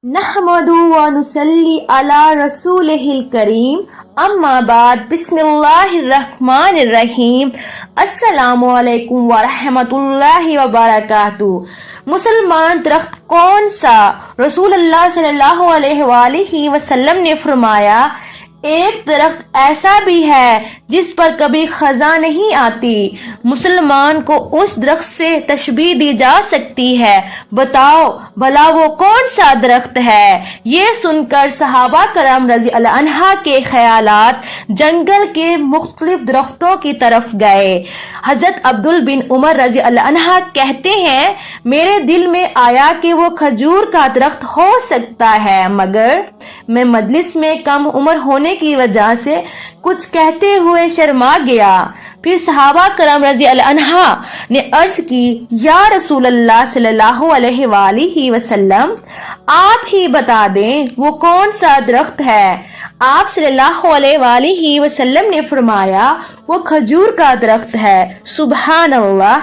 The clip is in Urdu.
نحمدو و نصلی علی رسولہ الکریم اما بعد بسم اللہ الرحمن الرحیم السلام علیکم ورحمۃ اللہ وبرکاتہ۔ مسلمان درخت کون سا؟ رسول اللہ صلی اللہ علیہ وآلہ وسلم نے فرمایا، ایک درخت ایسا بھی ہے جس پر کبھی خزاں نہیں آتی۔ مسلمان کو اس درخت سے تشبیہ دی جا سکتی ہے، بتاؤ بھلا وہ کون سا درخت ہے؟ یہ سن کر صحابہ کرام رضی اللہ عنہ کے خیالات جنگل کے مختلف درختوں کی طرف گئے۔ حضرت عبداللہ بن عمر رضی اللہ عنہ کہتے ہیں، میرے دل میں آیا کہ وہ کھجور کا درخت ہو سکتا ہے، مگر میں مجلس میں کم عمر ہونے کی وجہ سے کچھ کہتے ہوئے شرما گیا۔ پھر صحابہ کرام رضی اللہ عنہ نے عرض کی، یا رسول اللہ صلی اللہ علیہ وآلہ وسلم، آپ ہی بتا دیں وہ کون سا درخت ہے؟ آپ صلی اللہ علیہ وآلہ وسلم نے فرمایا، وہ کھجور کا درخت ہے۔ سبحان اللہ۔